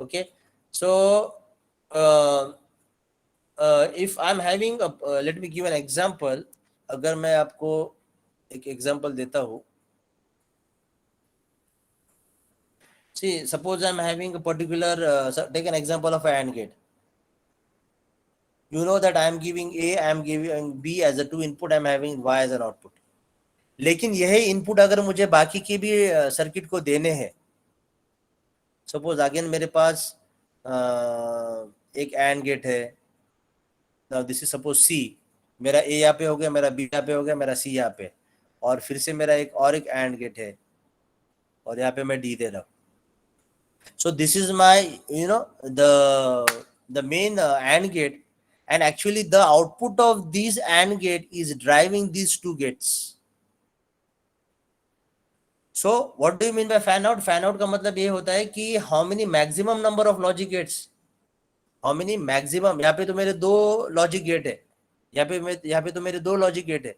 [SPEAKER 2] Okay, so if I'm having a let me give an example. अगर मैं आपको एक example देता हूं, see, suppose I'm having a particular take an example of an AND gate. You know that I am giving A, I am giving B as a 2 input, I am having Y as an output. लेकिन यही input अगर मुझे बाकी के भी circuit को देने हैं, सपोज अगेन मेरे पास एक AND गेट है. Now this is suppose C. मेरा A यहाँ पे हो गया, मेरा B यहाँ पे हो गया, मेरा C यहाँ पे, और फिर से मेरा एक AND गेट है, और यहाँ पे मैं D दे रहा हूँ. So this is my the main AND gate, and actually the output of these AND gate is driving these 2 gates. So what do you mean by fan out? Fan out का मतलब ये होता है कि how many maximum number of logic gates, how many maximum, यहाँ पे तो मेरे 2 logic gate है, यहाँ पे तो मेरे 2 logic gate है.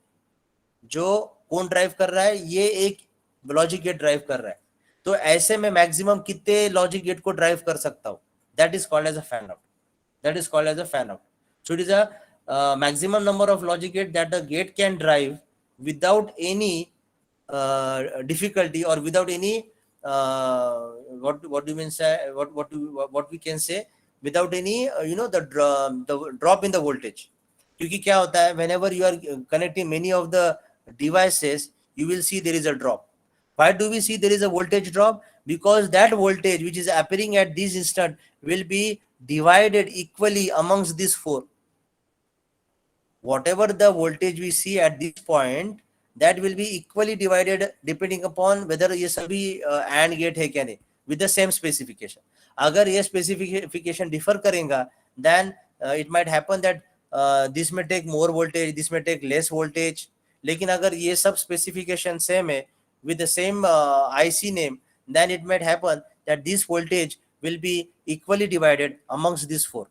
[SPEAKER 2] जो कौन ड्राइव कर रहा है? ये एक लॉजिक गेट ड्राइव कर रहा है. तो ऐसे में मैक्सिमम कितने लॉजिक गेट को ड्राइव कर सकता हूं? That is called as a fan out. That is called as a fan out. So it is a maximum number of logic gate that the gate can drive without any difficulty, or without any what do you mean say, what we can say, without any the drop in the voltage. क्योंकि क्या होता है, whenever you are connecting many of the devices, you will see there is a drop. Why do we see there is a voltage drop? Because that voltage which is appearing at this instant will be divided equally amongst these 4. Whatever the voltage we see at this point, that will be equally divided depending upon whether ये सभी AND gate है क्या नहीं, with the same specification. अगर ये specification differ करेगा, then it might happen that this may take more voltage, this may take less voltage. लेकिन अगर ये सब specification same है with the same IC name, then it might happen that this voltage will be equally divided amongst these 4.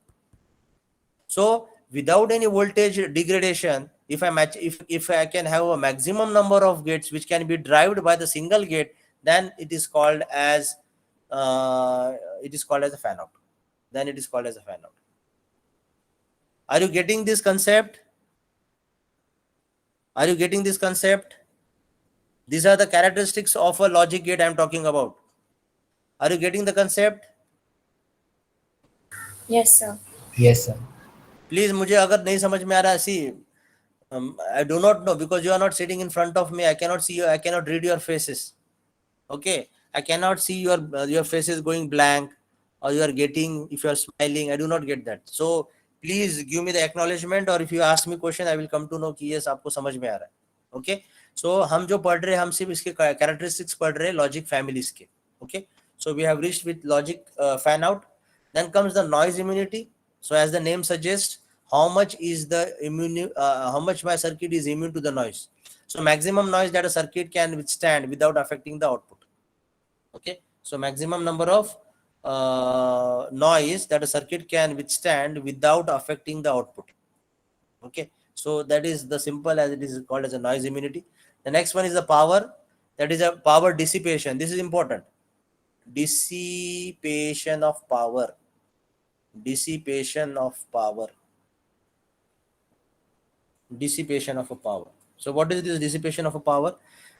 [SPEAKER 2] So without any voltage degradation, if I can have a maximum number of gates which can be derived by the single gate, then it is called as a fan out. Then it is called as a fan out. Are you getting this concept? Are you getting this concept? These are the characteristics of a logic gate I am talking about. Are you getting the concept?
[SPEAKER 4] Yes, sir.
[SPEAKER 1] Yes, sir.
[SPEAKER 2] Please, मुझे अगर नहीं समझ में आ रहा, see, I do not know because you are not sitting in front of me. I cannot see you. I cannot read your faces. Okay, I cannot see your faces going blank, or you are getting, if you are smiling. I do not get that. So please give me the acknowledgement, or if you ask me question, I will come to know कि yes आपको समझ में आ रहा है. Okay, so हम जो पढ़ रहे हैं, हम सिर्फ इसके characteristics पढ़ रहे हैं logic families के. Okay, so we have reached with logic fan out. Then comes the noise immunity. So as the name suggests, how much is the how much my circuit is immune to the noise. So maximum noise that a circuit can withstand without affecting the output. Okay, so maximum number of noise that a circuit can withstand without affecting the output. Okay, so that is the simple as it is called as a noise immunity. The next one is the power. That is a power dissipation. This is important. Dissipation of power. Dissipation of power. Dissipation of a power. So what is this dissipation of a power?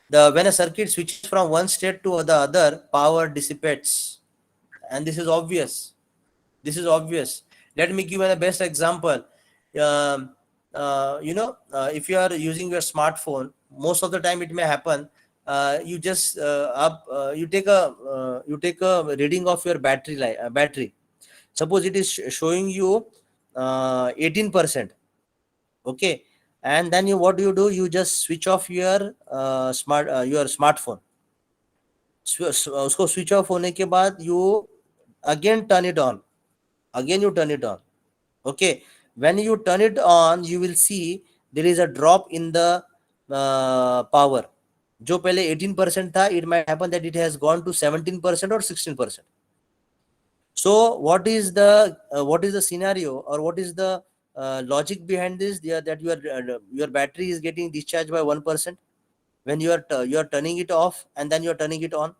[SPEAKER 2] When a circuit switches from one state to the other, power dissipates, and this is obvious. This is obvious. Let me give you a best example. If you are using your smartphone, most of the time it may happen. You just you take a reading of your battery. Suppose it is showing you 18%. Okay, and then what do? You just switch off your smartphone. उसको switch off होने के बाद you again turn it on. Again you turn it on. Okay, when you turn it on, you will see there is a drop in the power. जो पहले 18% था, it might happen that it has gone to 17% or 16%. So what is the scenario, or what is the logic behind this? That your battery is getting discharged by 1% when you are turning it off and then you are turning it on.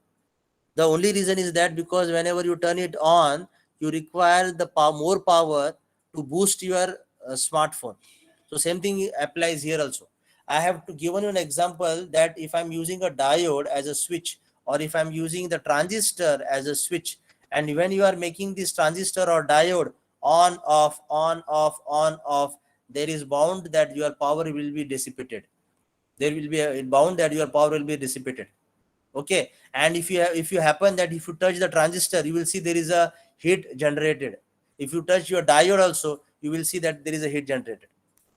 [SPEAKER 2] The only reason is that because whenever you turn it on, you require the more power to boost your smartphone. So same thing applies here also. I have to given you an example that if I'm using a diode as a switch, or if I'm using the transistor as a switch, and when you are making this transistor or diode on off, there is bound that your power will be dissipated. There will be a bound that your power will be dissipated. Okay, and if you happen that if you touch the transistor, you will see there is a heat generated. If you touch your diode also, you will see that there is a heat generated.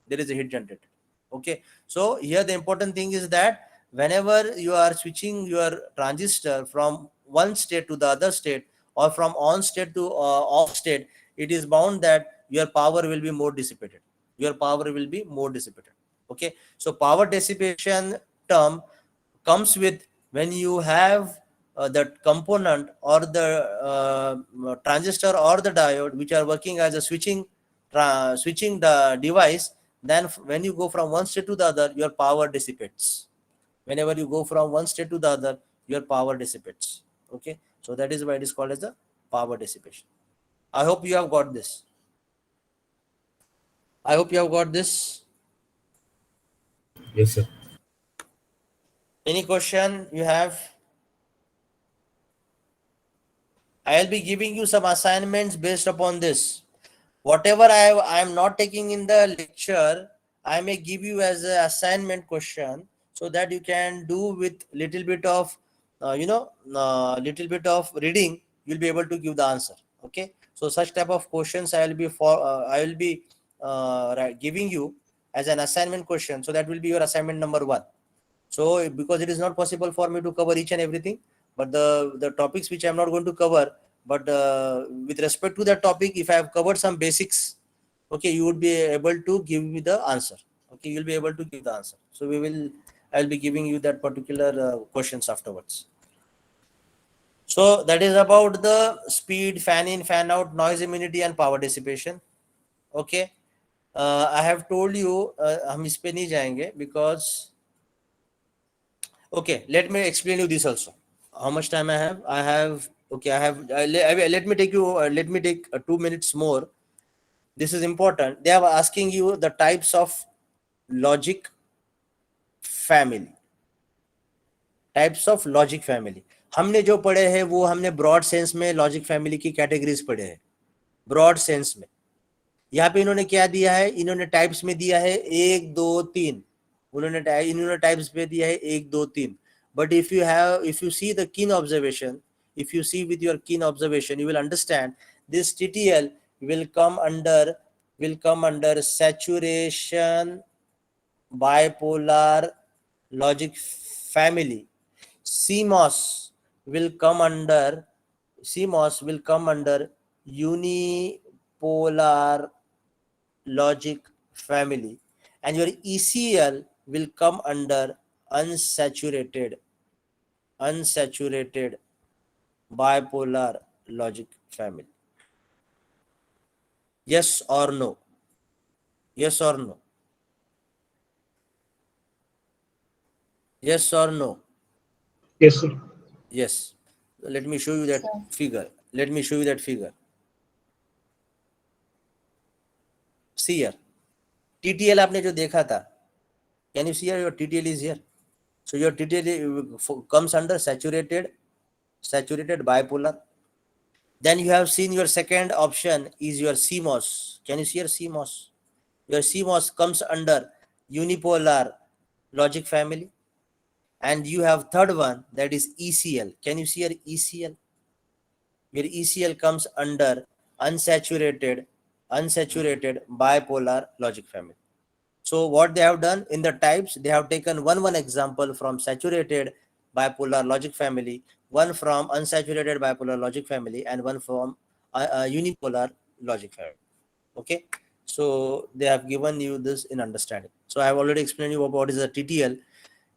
[SPEAKER 2] There is a heat generated. Okay, so here the important thing is that whenever you are switching your transistor from one state to the other state, or from on state to off state, it is bound that your power will be more dissipated. Your power will be more dissipated. Okay, so power dissipation term comes with when you have that component or the transistor or the diode which are working as a switching the device. Then when you go from one state to the other, your power dissipates. Whenever you go from one state to the other, your power dissipates. Okay, so that is why it is called as the power dissipation. I hope you have got this. I hope you have got this.
[SPEAKER 1] Yes, sir.
[SPEAKER 2] Any question you have? I will be giving you some assignments based upon this. Whatever I am not taking in the lecture, I may give you as an assignment question, so that you can do with little bit of little bit of reading, you'll be able to give the answer. Okay, so such type of questions I will be giving you as an assignment question. So that will be your assignment number 1. So because it is not possible for me to cover each and everything, but the topics which I am not going to cover, but with respect to that topic, if I have covered some basics, okay, you would be able to give me the answer. Okay, you'll be able to give the answer. So I will be giving you that particular questions afterwards. So that is about the speed, fan in, fan out, noise immunity, and power dissipation. Okay. I have told you, हम इस पे नहीं जाएंगे because okay, let me explain you this also. How much time I have? Let me take 2 minutes more. This is important. They are asking you the types of logic family. Types of logic family हमने जो पढ़े हैं वो हमने broad sense में logic family की categories पढ़े हैं, ब्रॉड सेंस में. यहाँ पे इन्होंने क्या दिया है, इन्होंने टाइप्स में दिया है 1 2 3, इन्होंने टाइप्स पे दिया है 1 2 3. But if you see the कीन observation, if you see with your keen observation, you will understand this TTL will come under saturation bipolar logic family. CMOS will come under unipolar logic family, and your ECL will come under unsaturated bipolar logic family. Yes or no? Yes or no? Yes or no?
[SPEAKER 4] Yes, sir.
[SPEAKER 2] Yes. Let me show you that figure. See here. TTL आपने जो देखा था. Can you see here? Your TTL is here. So your TTL comes under saturated bipolar. Then you have seen your second option is your CMOS. Can you see your CMOS? Your CMOS comes under unipolar logic family. And you have third one, that is ECL. Can you see your ECL? Your ECL comes under unsaturated bipolar logic family. So what they have done in the types, they have taken one example from saturated bipolar logic family, one from unsaturated bipolar logic family, and one from unipolar logic family. Okay, so they have given you this in understanding. So I have already explained you about what is a TTL.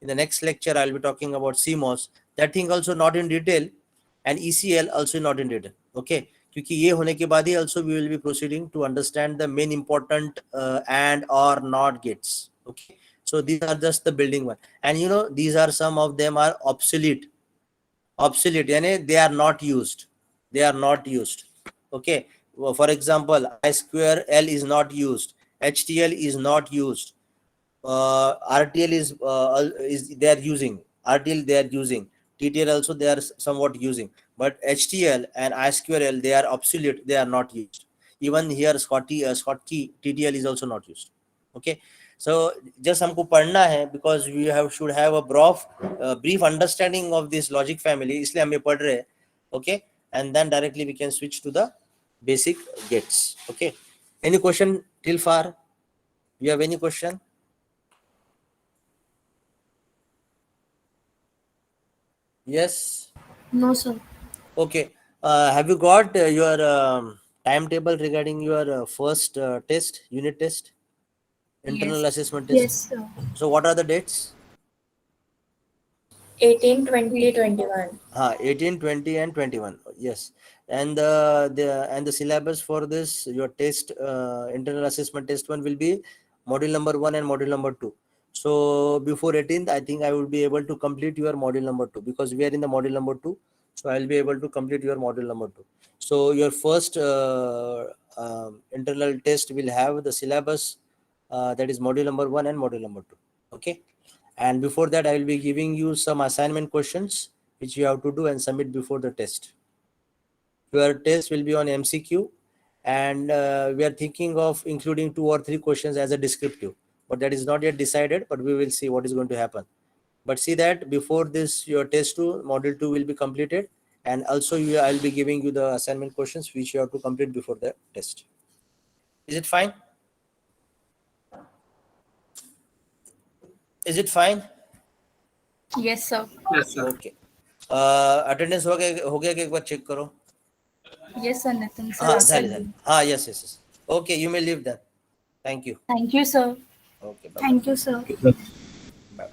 [SPEAKER 2] In the next lecture, I'll be talking about CMOS. That thing also not in detail, and ECL also not in detail. Okay, क्योंकि ये होने के बाद ही also we will be proceeding to understand the main important and or not gates. Okay, so these are just the building one, and you know these are some of them are obsolete. यानी they are not used. Okay, well, for example, I square L is not used, HTL is not used. RTL is they are using, TTL also they are somewhat using, but HTL and I square L they are obsolete, they are not used. Even here Schottky TTL is also not used. Okay, so just हमको पढ़ना है because we should have a brief understanding of this logic family, इसलिए हम ये पढ़ रहे हैं. Okay, and then directly we can switch to the basic gates. Okay, any question till far? You have any question? Yes.
[SPEAKER 3] No, sir.
[SPEAKER 2] Okay. Have you got your timetable regarding your first test, unit test, internal assessment test?
[SPEAKER 3] Yes, sir.
[SPEAKER 2] So what are the dates?
[SPEAKER 5] 18, 20, 21.
[SPEAKER 2] 18, 20, and 21. Yes. And the syllabus for this your test, internal assessment test 1 will be module number 1 and module number 2. So before 18th, I think I will be able to complete your module number 2 because we are in the module number 2. So I will be able to complete your module number 2. So your first internal test will have the syllabus that is module number 1 and module number 2. Okay. And before that, I will be giving you some assignment questions which you have to do and submit before the test. Your test will be on MCQ, and we are thinking of including 2 or 3 questions as a descriptive, but that is not yet decided, but we will see what is going to happen. But see that before this, your test 2, module 2 will be completed, and also I will be giving you the assignment questions which you have to complete before the test. Is it fine? Is it fine?
[SPEAKER 3] Yes, sir.
[SPEAKER 4] Yes, sir.
[SPEAKER 2] Okay. Attendance हो गया कि एक बार check करो.
[SPEAKER 3] Yes, sir, Nitin, sir.
[SPEAKER 2] हाँ झाले. हाँ, yes. Okay, you may leave then. Thank you.
[SPEAKER 3] Thank you, sir.
[SPEAKER 2] Okay, bye.
[SPEAKER 3] Thank you, sir.
[SPEAKER 2] Bye.